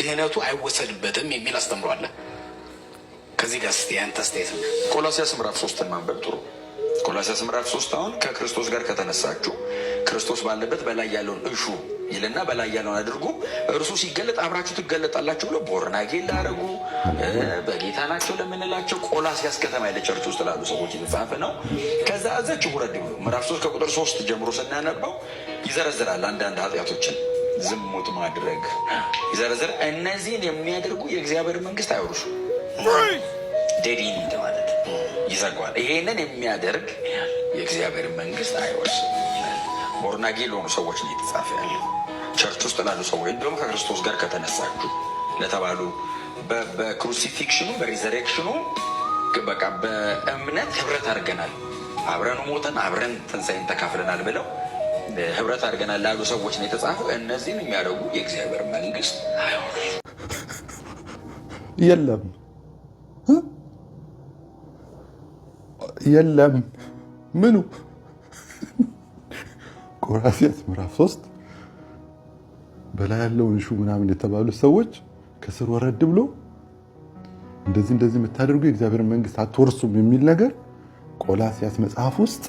ድህነቱ አይወሰድበትም የሚል አስተምሯል። ከዚህ ጋር እስቲ አንተ አስተያየት ነው። ቆላስይስ ምዕራፍ 3 ማንበብ ጥሩ። ቆላስይስ ምዕራፍ 3 አሁን ከክርስቶስ ጋር ከተነሳችሁ ክርስቶስ ባለበት በላይ ያለውን እሹ ይልና በላይ ያለውን አድርጉ፣ እርሱ ሲገለጥ አብራችሁ ትገለጣላችሁ ብሎ ቦርናጌን ላደረጉ በጌታ ናቸው ለምንላቸው ቆላስይስ ከተማ ያለ ቸርች ውስጥ ላሉ ሰዎች የተጻፈ ነው። ከዛ እዛች ውረድ ብሎ ምዕራፍ 3 ከቁጥር 3 ጀምሮ ስናነባው ይዘረዝራል። አንዳንድ ኃጢአቶችን ዝሙት ማድረግ ይዘረዝር። እነዚህን የሚያደርጉ የእግዚአብሔር መንግስት አይወርሱ ዴዲን ማለት ይዘጓል። ይሄንን የሚያደርግ የእግዚአብሔር መንግስት አይወርስም። ቦርናጌ ለሆኑ ሰዎች ነው የተጻፈ ያለው። ቸርች ውስጥ ላሉ ሰዎች እንዲሁም ከክርስቶስ ጋር ከተነሳችሁ ለተባሉ በክሩሲፊክሽኑ በሪዘሬክሽኑ በቃ በእምነት ህብረት አድርገናል፣ አብረን ሞተን አብረን ትንሣኤን ተካፍለናል ብለው ህብረት አድርገናል ላሉ ሰዎች ነው የተጻፈው። እነዚህን የሚያደርጉ የእግዚአብሔር መንግስት አይወርሱም። የለም ምኑ ቆላስይስ ምዕራፍ 3 በላይ ያለውን እሹ ምናምን የተባሉ ሰዎች ከስር ወረድ ብሎ እንደዚህ የምታደርጉ የእግዚአብሔር መንግስት አትወርሱም የሚል ነገር ቆላስይስ መጽሐፍ ውስጥ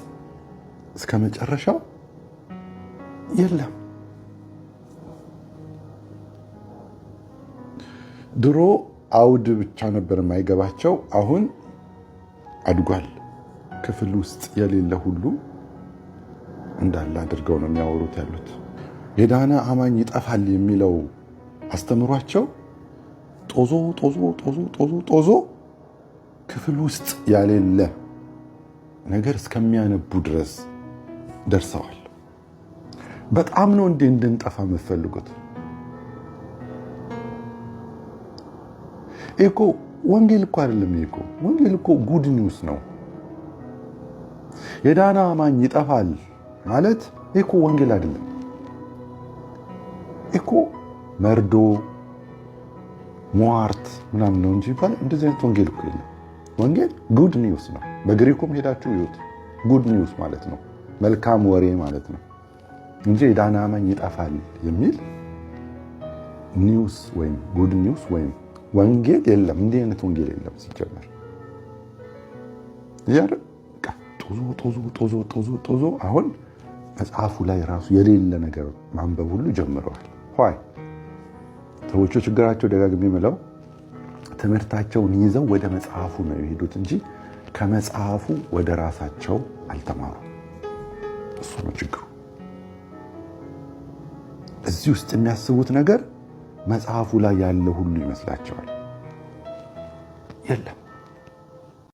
እስከ መጨረሻው የለም። ድሮ አውድ ብቻ ነበር የማይገባቸው፣ አሁን አድጓል። ክፍል ውስጥ የሌለ ሁሉ እንዳለ አድርገው ነው የሚያወሩት ያሉት። የዳነ አማኝ ይጠፋል የሚለው አስተምሯቸው ጦዞ ክፍል ውስጥ ያሌለ ነገር እስከሚያነቡ ድረስ ደርሰዋል። በጣም ነው እንዴ እንድንጠፋ የምትፈልጉት? እኮ ወንጌል እኮ አይደለም። ወንጌል እኮ ጉድ ኒውስ ነው። የዳነ አማኝ ይጠፋል ማለት እኮ ወንጌል አይደለም እኮ መርዶ ሟርት ምናምን ነው እንጂ ይባል እንደዚህ አይነት ወንጌል እኮ የለም። ወንጌል ጉድ ኒውስ ነው። በግሪኩም ሄዳችሁ ይዩት። ጉድ ኒውስ ማለት ነው መልካም ወሬ ማለት ነው እንጂ የዳነ አማኝ ይጠፋል የሚል ኒውስ ወይም ጉድ ኒውስ ወይም ወንጌል የለም። እንዲህ አይነት ወንጌል የለም ሲጀመር። ያረ ጦዞ አሁን መጽሐፉ ላይ ራሱ የሌለ ነገር ማንበብ ሁሉ ጀምረዋል። ሆይ ሰዎቹ ችግራቸው ደጋግሜ የምለው ትምህርታቸውን ይዘው ወደ መጽሐፉ ነው የሄዱት እንጂ ከመጽሐፉ ወደ ራሳቸው አልተማሩም። እሱ ነው ችግሩ። እዚህ ውስጥ የሚያስቡት ነገር መጽሐፉ ላይ ያለ ሁሉ ይመስላቸዋል። የለም።